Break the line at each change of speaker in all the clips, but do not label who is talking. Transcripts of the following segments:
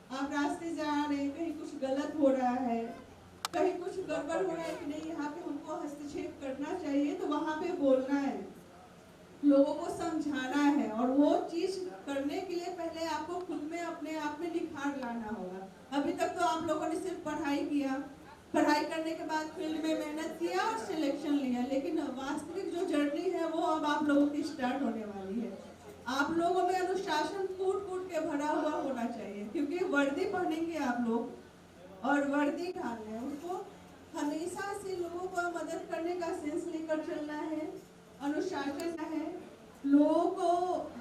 आप रास्ते जा रहे हैं, कहीं कुछ गलत हो रहा है, कहीं कुछ गड़बड़ हो रहा है कि नहीं, यहाँ पे हमको हस्तक्षेप करना चाहिए, तो वहाँ पे बोलना है, लोगों को समझाना है। और वो चीज करने के लिए पहले आपको खुद में अपने आप में निखार लाना होगा। अभी तक तो आप लोगों ने सिर्फ पढ़ाई किया, पढ़ाई करने के बाद फील्ड में मेहनत किया और सिलेक्शन लिया, लेकिन वास्तविक जो जर्नी है वो अब आप लोगों की स्टार्ट होने वाली है। आप लोगों में अनुशासन कूट कूट के भरा हुआ होना चाहिए, क्योंकि वर्दी पहनेंगे आप लोग और वर्दी डालना है, उनको हमेशा से लोगों को मदद करने का सेंस लेकर चलना है, अनुशासन है, लोगों को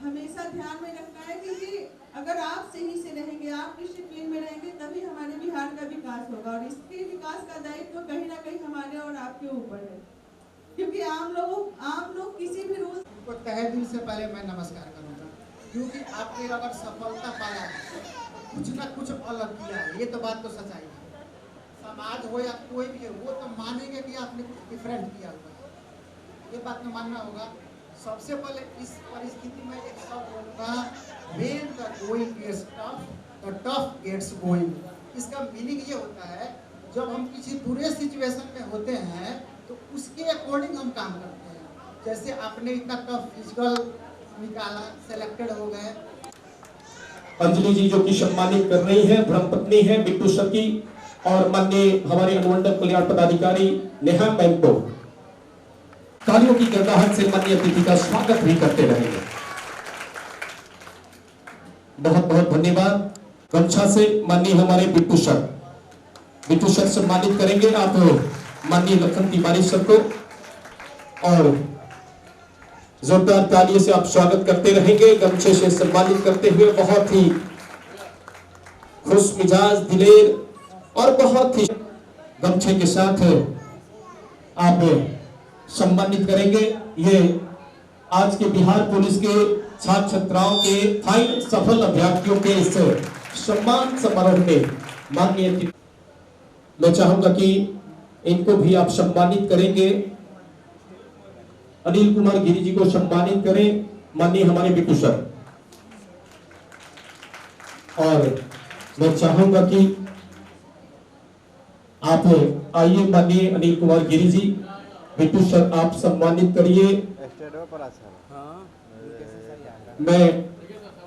हमेशा ध्यान में रखना है, क्योंकि अगर आप सही से रहेंगे, आप डिसिप्लिन में रहेंगे, तभी हमारे बिहार का विकास होगा। और इसके विकास का दायित्व तो कहीं ना कहीं हमारे और आपके ऊपर है, क्योंकि आम लोग किसी भी रूल
को तहे दिल से पहले मैं नमस्कार करूंगा, क्योंकि आपने अगर सफलता पाया कुछ ना कुछ अलग किया है, ये तो बात तो सच्चाई है। समाज हो या कोई भी हो, वो तो मानेंगे कि आपने कुछ डिफरेंट किया हुआ है, ये बात में मानना होगा। सबसे पहले इस परिस्थिति में एक शब्द होगा, when the going gets tough, the tough gets going। इसका मीनिंग ये होता है, जब हम किसी बुरे सिचुएशन में होते हैं तो उसके अकॉर्डिंग हम काम करते हैं। जैसे आपने इतना टफ फिजिकल निकाला, सेलेक्टेड हो गए।
अंजलि जी जो कि सम्मानित कर रही है, धर्मपत्नी है बिट्टू सर की, और माननीय हमारे अनुमंडल कल्याण पदाधिकारी नेहा मैम को तालियों की गड़गड़ाहट से माननीय अतिथि का स्वागत भी करते रहेंगे। बहुत बहुत धन्यवाद। गमछा से माननीय हमारे बिट्टू सर सम्मानित करेंगे आप माननीय लखन तिवारी सर को, और जोरदार तालियों से आप स्वागत करते रहेंगे। गमछे से सम्मानित करते हुए बहुत ही खुश मिजाज, दिलेर और बहुत ही गमछे के साथ आप सम्मानित करेंगे। ये आज के बिहार पुलिस के छात्र छात्राओं के फाइन सफल अभ्यर्थियों के इस सम्मान समारोह में माननीय मैं चाहूंगा कि इनको भी आप सम्मानित करेंगे। अनिल कुमार गिरी जी को सम्मानित करें माननीय हमारे बिट्टू सर, और मैं चाहूंगा कि आप आइए माननीय अनिल कुमार गिरी जी, बिट्टू सर आप सम्मानित करिए। मैं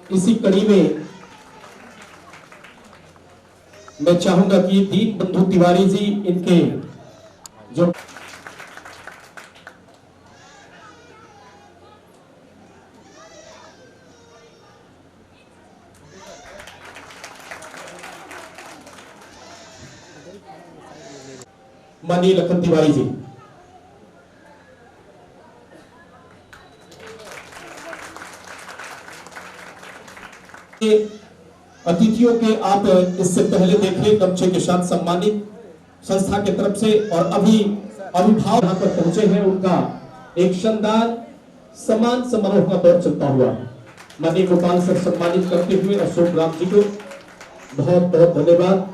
इसी कड़ी में मैं चाहूंगा कि दीन बंधु तिवारी जी इनके जो माननीय लखन तिवारी जी, अतिथियों के आप इससे पहले देखिए गमछे के साथ सम्मानित संस्था की तरफ से, और अभी अभिभावक यहाँ पर पहुंचे हैं, उनका एक शानदार सम्मान समारोह का दौर चलता हुआ माननीय गोपाल सर सम्मानित करते हुए अशोक राम जी को बहुत बहुत धन्यवाद।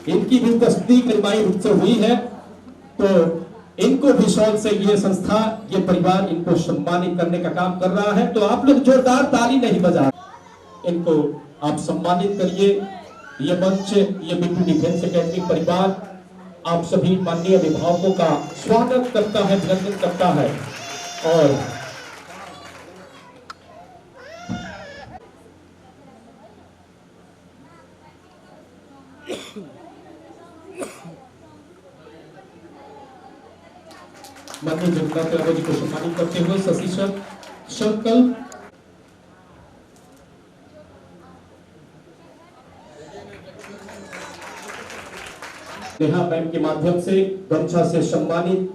इनकी भी तस्दीक निर्माई रूप से हुई है, तो इनको भी शौक से ये संस्था, ये परिवार इनको सम्मानित करने का काम कर रहा है। तो आप लोग जोरदार ताली नहीं बजा, इनको आप सम्मानित करिए। ये मंच, ये बिट्टू डिफेंस एकेडमी परिवार आप सभी माननीय अभिभावकों का स्वागत करता है, अभिनंदन करता है। और माननीय जगन्नाथ राव जी को सम्मानित करते हुए शशि सर संकल्प नेहा मैम के माध्यम से गमछा से सम्मानित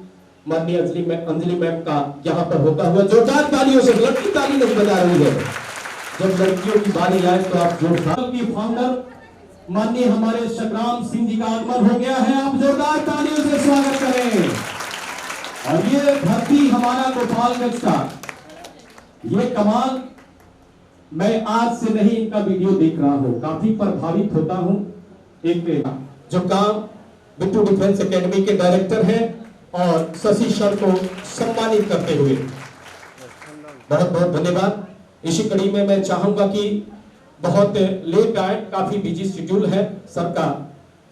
माननीय अंजलि मैम का यहाँ पर होता हुआ जोरदार तालियों से, लड़की ताली नहीं बजा रही है, जब लड़कियों की बारी आए तो आप जोरदार की फाउंडर माननीय हमारे संग्राम सिंह जी का आगमन हो गया है, आप जोरदार तालियों से स्वागत करें। और ये धरती हमारा गोपालगंज का ये कमाल, मैं आज से नहीं इनका वीडियो देख रहा हूँ, काफी प्रभावित होता हूँ। एक जो काम बिट्टू डिफेंस एकेडमी के डायरेक्टर हैं और शशि सर को सम्मानित करते हुए बहुत बहुत धन्यवाद। इसी कड़ी में मैं चाहूंगा कि बहुत लेट आए, काफी बिजी शेड्यूल है सर का,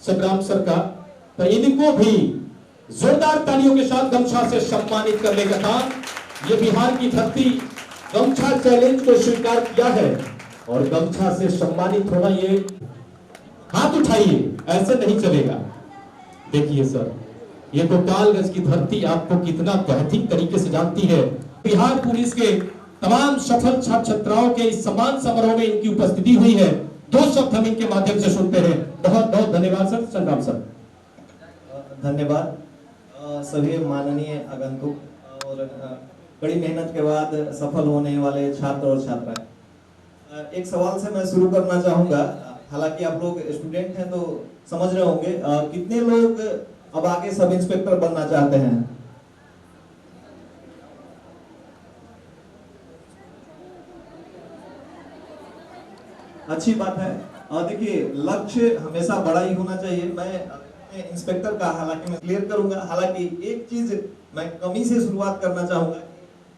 संग्राम सर का, तो इनको भी जोरदार तालियों के साथ गमछा से सम्मानित करने का काम, ये बिहार की धरती गमछा चैलेंज को स्वीकार किया है और गमछा से सम्मानित होना, ये हाथ उठाइए, ऐसे नहीं चलेगा। देखिए सर, ये गोपालगंज की धरती आपको कितना बेहतरीन तरीके से जानती है। बिहार पुलिस के तमाम सफल छात्र छात्राओं के इस सम्मान समारोह में इनकी उपस्थिति हुई है। 2 शब्द हम इनके माध्यम से सुनते हैं। बहुत बहुत धन्यवाद सर। संग्राम सर।
धन्यवाद सभी माननीय आगंतुक और कड़ी मेहनत के बाद सफल होने वाले छात्र और छात्राएं। एक सवाल से मैं शुरू करना चाहूंगा, हालांकि आप लोग स्टूडेंट हैं तो समझ रहे होंगे, कितने लोग अब आगे सब इंस्पेक्टर बनना चाहते हैं? अच्छी बात है। देखिए, लक्ष्य हमेशा बड़ा ही होना चाहिए। मैं इंस्पेक्टर का हालांकि मैं क्लियर करूंगा, हालांकि एक चीज मैं कमी से शुरुआत करना चाहूंगा।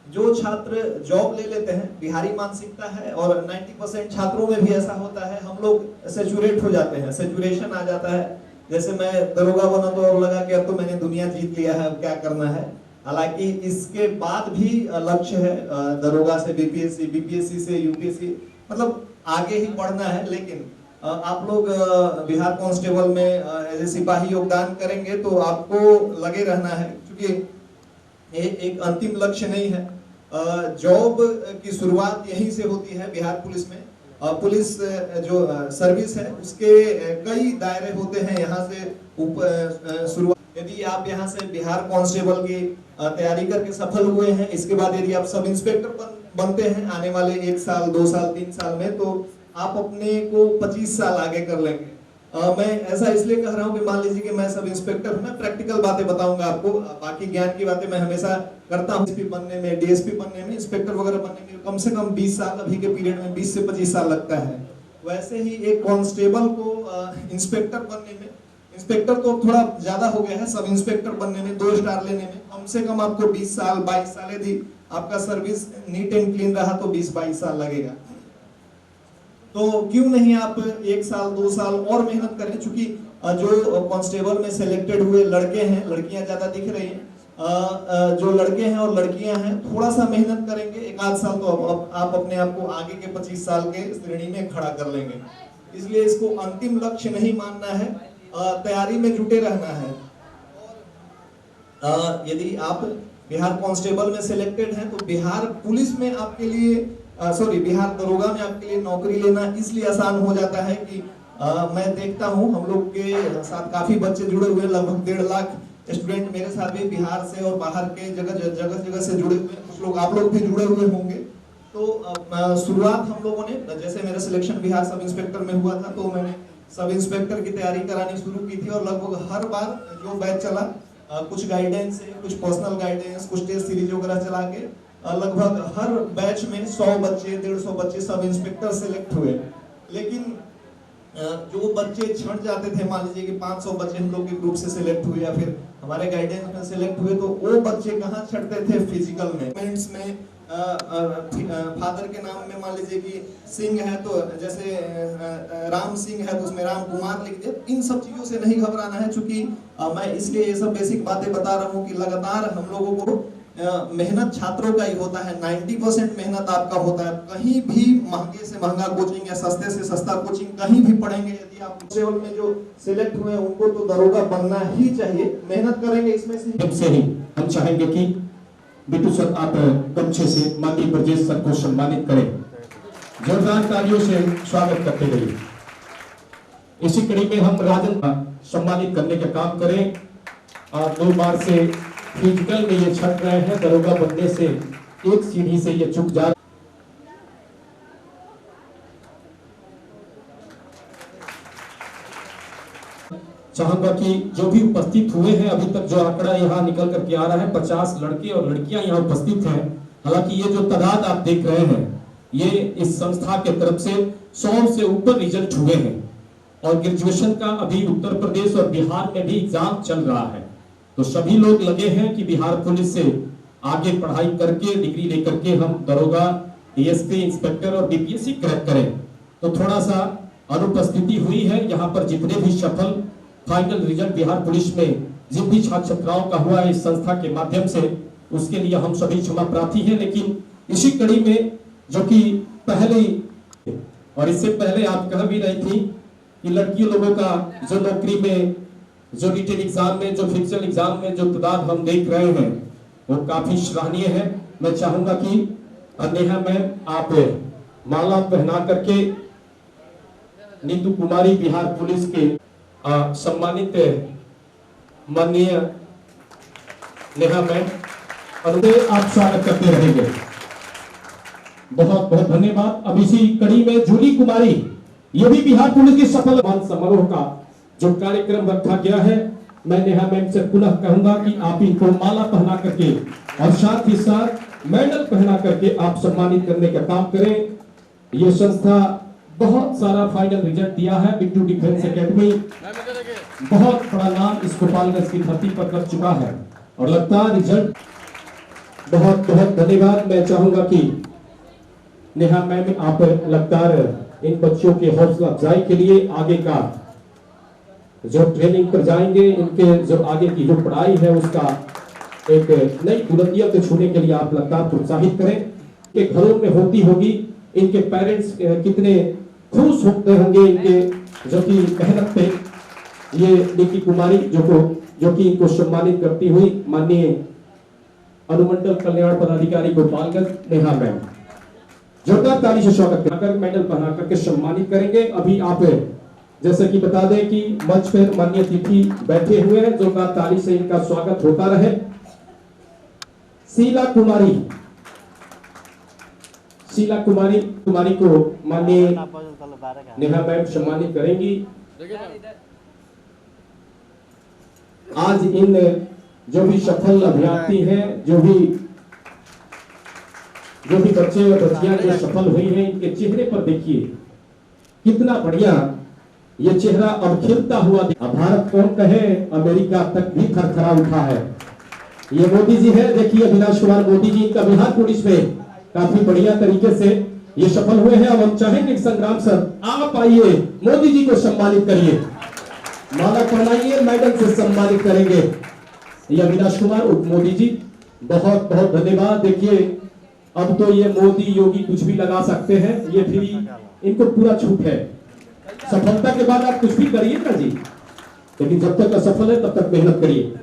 जो छात्र जॉब ले लेते हैं, बिहारी मानसिकता है और 90% छात्रों में भी ऐसा होता है, हम लोग सैचुरेट हो जाते हैं, सैचुरेशन आ जाता है। जैसे मैं दरोगा बना तो लगा कि अब तो मैंने दुनिया जीत लिया है, अब क्या करना है। हालांकि इसके बाद भी लक्ष्य है दरोगा से बीपीएससी, बीपीएससी से यूपीएससी, मतलब आगे ही बढ़ना है। लेकिन आप लोग बिहार कांस्टेबल में एज ए सिपाही योगदान करेंगे तो आपको लगे रहना है, क्योंकि एक अंतिम लक्ष्य नहीं है। जॉब की शुरुआत यहीं से होती है बिहार पुलिस में। पुलिस जो सर्विस है उसके कई दायरे होते हैं, यहाँ से शुरुआत। यदि आप यहाँ से बिहार कांस्टेबल की तैयारी करके सफल हुए हैं, इसके बाद यदि आप सब इंस्पेक्टर बनते हैं आने वाले 1 साल 2 साल 3 साल में, तो आप अपने को 25 साल आगे कर लेंगे। मैं ऐसा इसलिए कह रहा हूँ कि मान लीजिए कि मैं सब इंस्पेक्टर हूँ, मैं प्रैक्टिकल बातें बताऊंगा आपको, बाकी ज्ञान की बातें मैं हमेशा करता हूँ। एसपी बनने में, डीएसपी बनने में, इंस्पेक्टर वगैरह बनने में कम से कम 20 साल, अभी के पीरियड में 20 से 25 साल लगता है। वैसे ही एक कांस्टेबल को इंस्पेक्टर बनने में, इंस्पेक्टर तो थोड़ा ज्यादा हो गया है, सब इंस्पेक्टर बनने में, 2 स्टार लेने में कम से कम आपको 20 साल 22 साल, यदि आपका सर्विस नीट एंड क्लीन रहा तो 20-22 साल लगेगा। तो क्यों नहीं आप 1 साल 2 साल और मेहनत करें, क्योंकि जो कांस्टेबल में सिलेक्टेड हुए लड़के हैं, लड़कियां ज्यादा दिख रही हैं, जो लड़के हैं और लड़कियां हैं, थोड़ा सा मेहनत करेंगे 1 आध साल तो आप अपने आप को आगे के 25 साल के श्रेणी में खड़ा कर लेंगे। इसलिए इसको अंतिम लक्ष्य नहीं मानना है, तैयारी में जुटे रहना है। यदि आप बिहार कांस्टेबल में सिलेक्टेड हैं तो बिहार पुलिस में आपके लिए बिहार दरोगा में आपके लिए नौकरी लेना इसलिए आसान हो जाता है कि मैं देखता हूं हम लोग के साथ काफी बच्चे जुड़े हुए, लगभग 1.5 लाख स्टूडेंट मेरे साथ भी बिहार से और बाहर के जगह से जुड़े हुए, कुछ लोग आप लोग भी जुड़े हुए होंगे। तो शुरुआत हम लोगों ने, जैसे मेरा सिलेक्शन बिहार सब इंस्पेक्टर में हुआ था, तो मैंने सब इंस्पेक्टर की तैयारी करानी शुरू की थी और लगभग हर बार जो बैच चला, कुछ गाइडेंस है, कुछ पर्सनल गाइडेंस, कुछ टेस्ट सीरीज वगैरह चला के लगभग हर बैच में 100 बच्चे 150 बच्चे सब इंस्पेक्टर सिलेक्ट हुए। लेकिन जो बच्चे छट जाते थे, मान लीजिए कि 500 बच्चे हम लोग के ग्रुप से सिलेक्ट हुए या फिर हमारे गाइडेंस में सिलेक्ट हुए, तो वो बच्चे कहाँ छटते थे? फिजिकल में फादर के नाम में मान लीजिए कि सिंह है तो जैसे राम सिंह है तो उसमें राम कुमार लिख दे। इन सब चीजों से नहीं घबराना है, चूंकि मैं इसलिए ये सब बेसिक बातें बता रहा हूँ कि लगातार हम लोगों को मेहनत छात्रों का ही होता है, 90% मेहनत आपका होता है। कहीं भी महंगे से महंगा कोचिंग या सस्ते से सस्ता कोचिंग कहीं भी पढ़ेंगे, यदि आप लेवल में जो सिलेक्ट हुए उनको तो दरोगा बनना ही चाहिए, मेहनत करेंगे इसमें से
ही हम चाहेंगे कि बिट्टू सर आप गमछे से माननीय ब्रजेश सर को सम्मानित करें, जोरदार तालियों से स्वागत करते रहिए। इसी कड़ी में हम राजन का सम्मानित करने का काम करें। और 2 बार से फिजिकल में ये छट रहे हैं, दरोगा बनने से एक सीढ़ी से ये चुक जा। चाहूंगा कि जो भी उपस्थित हुए हैं, अभी तक जो आंकड़ा यहाँ निकल करके आ रहा है, 50 लड़के और लड़कियां यहाँ उपस्थित हैं। हालांकि ये जो तादाद आप देख रहे हैं, ये इस संस्था के तरफ से 100 से ऊपर रिजल्ट हुए हैं और ग्रेजुएशन का अभी उत्तर प्रदेश और बिहार में भी एग्जाम चल रहा है। तो सभी लोग लगे हैं कि बिहार पुलिस से आगे पढ़ाई करके डिग्री लेकर के हम दरोगा, डीएसपी, इंस्पेक्टर और डीपीएससी क्रैक करें। तो थोड़ा सा अनुपस्थिति हुई है। यहाँ पर जितने भी सफल फाइनल रिजल्ट बिहार पुलिस में जिन भी छात्र छात्राओं का हुआ है इस संस्था के माध्यम से, उसके लिए हम सभी क्षमा प्रार्थी हैं। लेकिन इसी कड़ी में जो कि पहले और इससे पहले आप कह भी रही थी कि लड़कियों लोगों का जो नौकरी में, जो रिटेन एग्जाम में, जो फिजिकल एग्जाम में जो तादाद हम देख रहे हैं वो काफी सराहनीय है। मैं चाहूंगा कि नेहा मैम आप माला पहना करके नीतू कुमारी बिहार पुलिस के सम्मानित माननीय नेहा मैम आप स्वागत करते रहेंगे। बहुत बहुत धन्यवाद। अब इसी कड़ी में जूली कुमारी, ये भी बिहार पुलिस की सफल समारोह का जो कार्यक्रम रखा गया है, मैं नेहा मैम से पुनः कहूंगा कि आप इनको माला पहना करके और साथ ही साथ मेडल पहना करके आप सम्मानित करने का काम करें। ये संस्था बहुत सारा फाइनल रिजल्ट दिया है। बिट्टू डिफेंस एकेडमी बहुत बड़ा नाम इस गोपालगंज की धरती पर कर चुका है और लगातार रिजल्ट। बहुत बहुत धन्यवाद। मैं चाहूंगा कि नेहा मैम आप लगातार इन बच्चों के हौसला अफजाई के लिए आगे का जो ट्रेनिंग पर जाएंगे, इनके जो आगे की जो पढ़ाई है उसका एक नई बुलंदियों को छूने के लिए आप लगातार प्रोत्साहित करें। के घरों में होती होगी, इनके पेरेंट्स कितने खुश होते होंगे इनके जो कि मेहनत पे। ये निकी कुमारी जो कि इनको सम्मानित करती हुई माननीय अनुमंडल कल्याण पदाधिकारी गोपालगंज नेहा मैम, जोरदार ताली से स्वागत कर मेडल पहना करके सम्मानित करेंगे। अभी आप जैसे कि बता दें कि मंच पर माननीय अतिथि बैठे हुए हैं, जोरदार ताली से इनका स्वागत होता रहे। शीला कुमारी को माननीय नेहा मैम सम्मानित करेंगी। आज इन जो भी सफल अभ्यर्थी हैं, जो भी बच्चे और बच्चियां जो सफल हुई हैं, इनके चेहरे पर देखिए कितना बढ़िया ये चेहरा अब खिलता हुआ। भारत कौन कहे, अमेरिका तक भी थरथरा उठा है। ये मोदी जी है, देखिए अविनाश कुमार मोदी जी, इनका बिहार पुलिस में काफी बढ़िया तरीके से ये सफल हुए हैं। अब हम चाहेंगे संग्राम सर आप आइए, मोदी जी को सम्मानित करिए, माला पहनाइए, मेडल से सम्मानित करेंगे। ये अविनाश कुमार उप मोदी जी, बहुत बहुत धन्यवाद। देखिए अब तो ये मोदी योगी कुछ भी लगा सकते हैं, ये फ्री, इनको पूरा छूट है। सफलता के बाद आप कुछ भी करिए ना जी, लेकिन जब तक असफल है तब तक मेहनत करिए।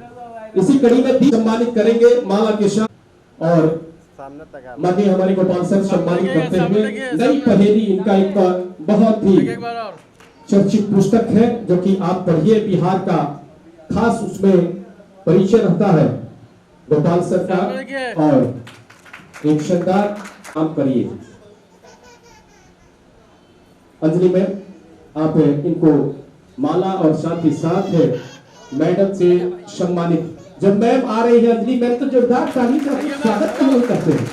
इसी कड़ी में सम्मानित करेंगे माला के साथ, और माननीय हमारे गोपाल सर सम्मानित करते हुए नई पहेली, इनका एक बहुत ही चर्चित पुस्तक है जो कि आप पढ़िए, बिहार का खास उसमें परिचय रहता है गोपाल सर का, और एक शानदार काम करिए। अंजलि मैम आप इनको माला और साथ ही साथ मेडल से सम्मानित। जब मैम आ रही है अंजलि मैम, तो जोरदार ताली का स्वागत क्यों करते हैं।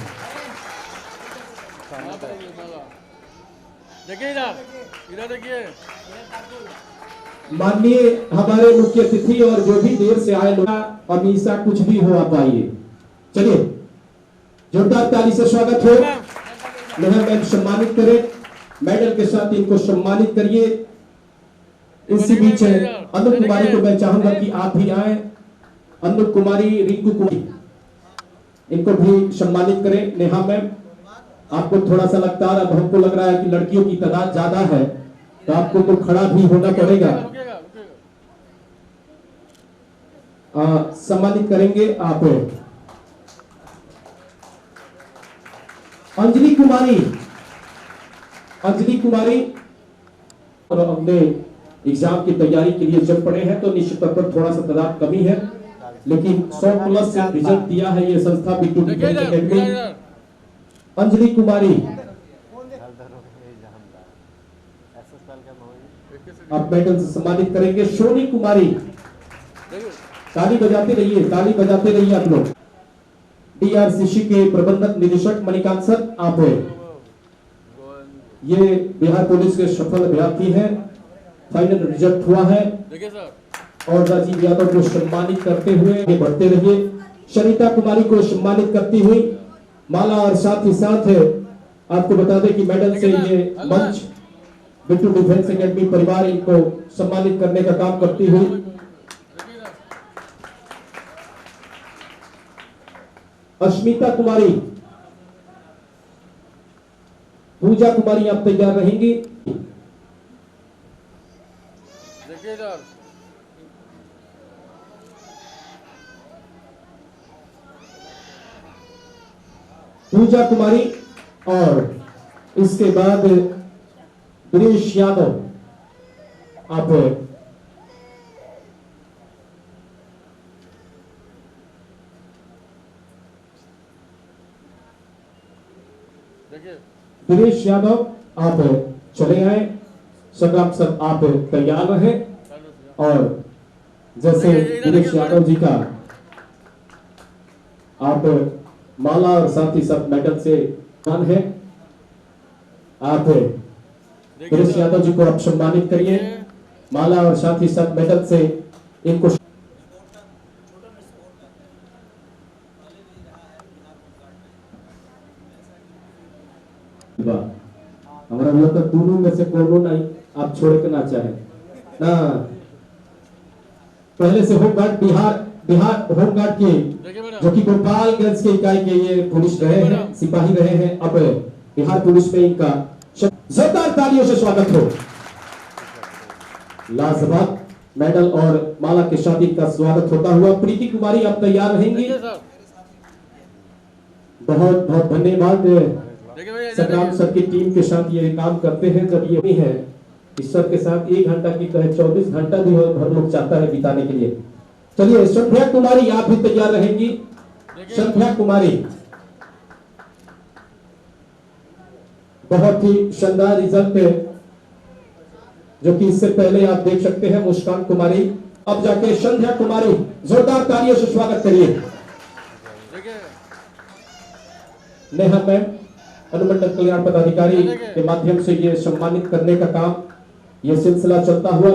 देखिए इधर देखिए।
माननीय हमारे मुख्य अतिथि और जो भी देर से आए लोग, हमेशा कुछ भी हो आप आइए। चलिए जोरदार ताली से स्वागत हो। नेहा मैम सम्मानित करें, मेडल के साथ इनको सम्मानित करिए। इसी बीच अनु कुमारी को मैं चाहूंगा कि आप भी आए। अनु कुमारी, रिंकू कुमारी, इनको भी सम्मानित करें। नेहा मैम आपको थोड़ा सा लगता है, अब हमको लग रहा है कि लड़कियों की तादाद ज्यादा है, तो आपको तो खड़ा भी होना पड़ेगा। सम्मानित करेंगे आप अंजलि कुमारी और अपने एग्जाम की तैयारी के लिए चल पड़े हैं, तो निश्चित तौर पर थोड़ा सा तादाद कमी है, लेकिन 100+ से रिजल्ट दिया है ये संस्था बिट्टू डिफेंस एकेडमी। अंजलि कुमारी आप मेडल से सम्मानित करेंगे। सोनी कुमारी, ताली बजाते रहिए आप लोग। डीआरसीसी के प्रबंधक निदेशक मणिकांत सर आप है, ये बिहार पुलिस के सफल अभ्यर्थी हैं, फाइनल रिजल्ट हुआ है। और राजीव यादव को सम्मानित करते हुए आगे बढ़ते रहिए। सरिता कुमारी को सम्मानित करती हुई माला, और साथ ही साथ आपको बता दें कि मेडल से ये मंच बिट्टू डिफेंस एकेडमी परिवार इनको सम्मानित करने का काम करती हुई
देखिए ना,
अश्मिता कुमारी, पूजा कुमारी आप तैयार रहेंगी।
देखिए इधर,
पूजा कुमारी और इसके बाद दिनेश यादव आप
देखिए
दिनेश यादव आप चले आए। संग्राम सर आप तैयार रहे और जैसे दिनेश यादव जी का आप माला और साथ ही साथ मेडल से मान है। आप दिनेश यादव जी को आप सम्मानित करिए माला और साथ ही साथ मेडल से इनको। हमारा वो तो दोनों में से कोनो नहीं आप छोड़ के ना चाहे ना। पहले से होमगार्ड बिहार होमगार्ड के
देखिए मैडम,
जो कि गोपालगंज के इकाई के ये पुलिस रहे हैं, सिपाही रहे हैं, अब बिहार पुलिस में इनका जोरदार तालियों से स्वागत हो। लाजवाब मेडल और माला के साथ इनका स्वागत होता हुआ। प्रीति कुमारी आप तैयार रहेंगी।
देखिए सर,
बहुत बहुत धन्यवाद।
देखिए भैया इधर
संग्राम
देखिए,
सर की टीम के साथ ये काम करते हैं। जब ये है इस सर के साथ 1 घंटा की कहे 24 घंटा भी हर लोग चाहता है बिताने के लिए। चलिए संध्या कुमारी आप भी तैयार रहेंगी।
देखिए
संध्या कुमारी बहुत ही शानदार रिजल्ट जो कि इससे पहले आप देख सकते हैं। मुस्कान कुमारी अब जाके संध्या कुमारी जोरदार तालियों से स्वागत करिए।
देखिए
नेहा मैम अनुमंडल कल्याण पदाधिकारी के माध्यम से ये सम्मानित करने का काम ये सिलसिला चलता हुआ।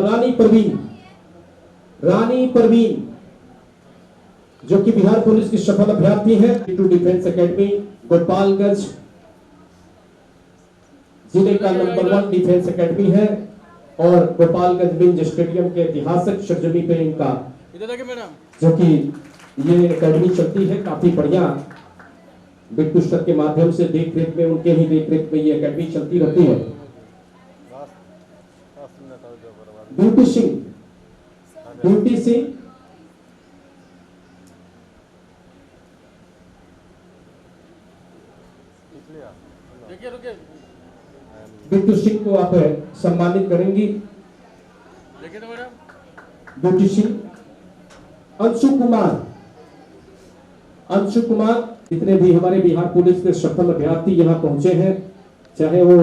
रानी परवीन जो कि बिहार पुलिस की सफल अभ्यर्थी है। बिट्टू डिफेंस एकेडमी गोपालगंज जिले का नंबर 1 डिफेंस एकेडमी है और गोपालगंज मिंज स्टेडियम के ऐतिहासिक सरजमी पे इनका
इधर देखिए मैडम,
जो कि ये एकेडमी चलती है। काफी बढ़िया बिट्टू सर के माध्यम से देख रेख में उनके ही देख रेख में ये एकेडमी चलती रहती है। ब्यूटी सिंह
देखिए रुकिए,
बिट्टू सिंह को आप सम्मानित करेंगी।
देखिए तो मैडम,
ब्यूटी सिंह। अंशु कुमार जितने भी हमारे बिहार पुलिस के सफल अभ्यर्थी यहाँ पहुंचे हैं, चाहे वो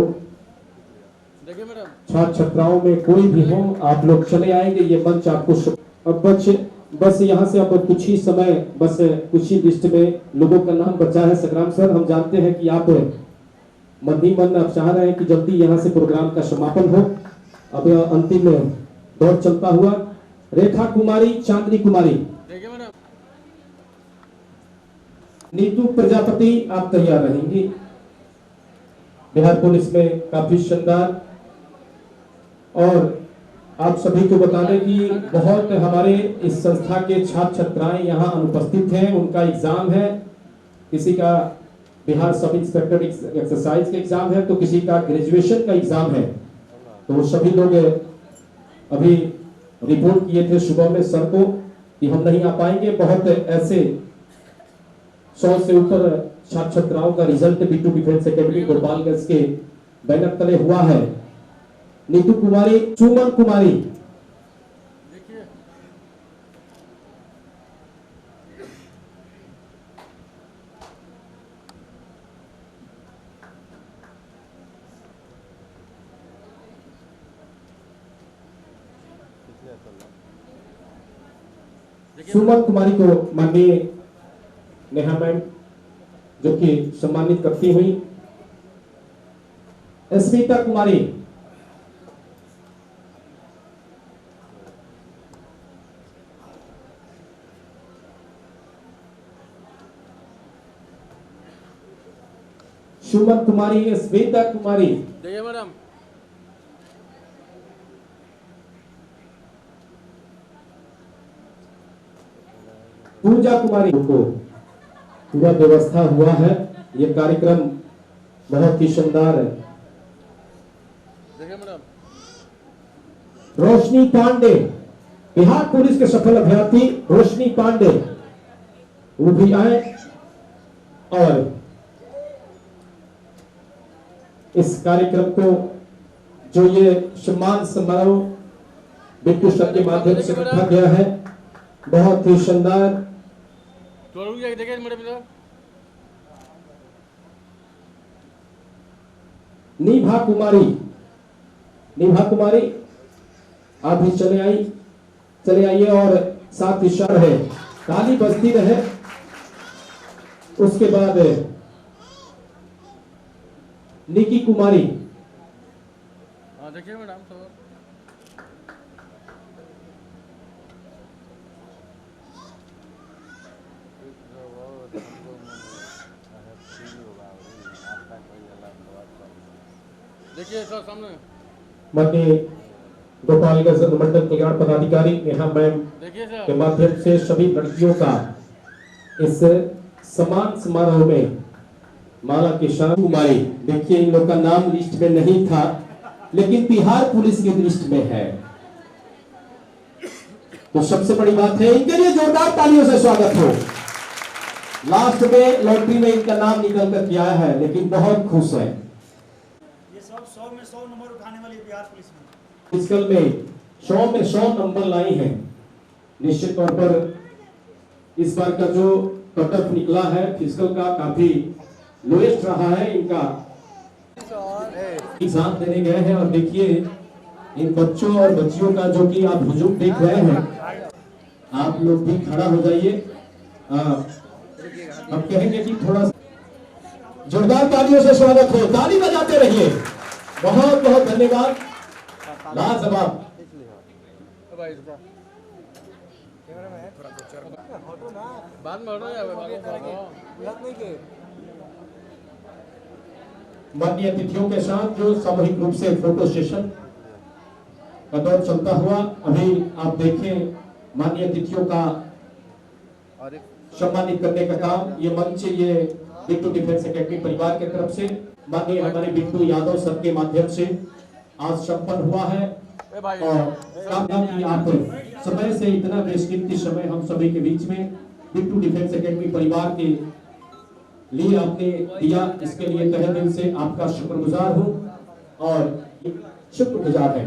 देखिए मैडम,
छात्र छात्राओं में कोई भी हो, आप लोग चले आएंगे। ये मंच आपको अब बस यहाँ से अब कुछ ही समय, बस कुछ ही लिस्ट में लोगों का नाम बचा है। संग्राम सर हम जानते हैं कि आप मन ही मन आप चाह रहे हैं कि जल्दी यहाँ से प्रोग्राम का समापन हो। अब अंतिम दौर चलता हुआ। रेखा कुमारी, चांदनी कुमारी,
देखिए मैडम,
नीतू प्रजापति आप तैयार रहेंगी। बिहार पुलिस में काफी शानदार। और आप सभी को बता दें कि बहुत हमारे इस संस्था के छात्र छात्राएं यहाँ अनुपस्थित हैं। उनका एग्जाम है, किसी का बिहार सब इंस्पेक्टर एक्सरसाइज का एग्जाम है, तो किसी का ग्रेजुएशन का एग्जाम है। तो सभी लोग अभी रिपोर्ट किए थे सुबह में सर को कि हम नहीं आ पाएंगे। बहुत ऐसे 100 से ऊपर छात्र छात्राओं का result Bittu defence academy Gopalganj के बैनर तले हुआ है। नीतू कुमारी, सुमन कुमारी,
देखिए
सुमन कुमारी को माननीय नेहा मैम जो कि सम्मानित करती हुई। स्मिता कुमारी, सुमन कुमारी, स्मिता कुमारी,
देखिए मैडम,
पूजा कुमारी को पूरा व्यवस्था हुआ है। ये कार्यक्रम बहुत ही शानदार है।
देखिए मैडम,
रोशनी पांडे, बिहार पुलिस के सफल अभ्यर्थी रोशनी पांडे वो भी आए और इस कार्यक्रम को जो ये सम्मान समारोह बिट्टू सर के माध्यम से रखा गया है, बहुत ही शानदार।
तो देखिए मैडम इधर।
निभा कुमारी आप भी चले आइए और साथ ही शर है, ताली बजती रहे। उसके बाद निकी कुमारी,
हाँ देखिए मैडम तो देखिए सर सामने
माननीय गोपालगंज मंडल कल्याण पदाधिकारी नेहा मैम
देखिए सर
के माध्यम से सभी लड़कियों का इस सम्मान समारोह में माला के शान कुमारी। देखिए इन लोग का नाम लिस्ट में नहीं था लेकिन बिहार पुलिस की लिस्ट में है, तो सबसे बड़ी बात है। इनके लिए जोरदार तालियों से स्वागत हो। लास्ट में लॉटरी में इनका नाम निकल कर के आया है लेकिन बहुत खुश है।
ये सब 100 में 100 नंबर उठाने वाली बिहार पुलिस में
फिजिकल में 100 में 100 नंबर लाई हैं। निश्चित तौर पर इस बार का जो कट ऑफ निकला है फिजिकल का काफी लोएस्ट रहा है। इनका एग्जाम देने गए हैं और देखिए इन बच्चों और बच्चियों का जो कि आप हुजूम देख रहे हैं, आप लोग भी खड़ा हो जाइए। हम कहेंगे कि थोड़ा जोरदार तालियों से स्वागत हो, ताली बजाते रहिए। बहुत बहुत धन्यवाद, लाजवाब।
भाई इसका बाद में हटो यार।
माननीय अतिथियों के साथ जो सामूहिक रूप से फोटो सेशन का दौर चलता हुआ, अभी आप देखें माननीय अतिथियों का सम्मानित करने का काम, ये मंच ये बिट्टू डिफेंस एकेडमी परिवार की तरफ से माननीय हमारे बिट्टू यादव सर के माध्यम से आज संपन्न हुआ है। और कामयाब की आप समय से इतना बेशकीमती समय हम सभी के बीच में बिट्टू डिफेंस एकेडमी परिवार के लिए आपने दिया, इसके लिए तहे दिल से आपका शुक्रगुजार हूं और शुक्रगुजार है।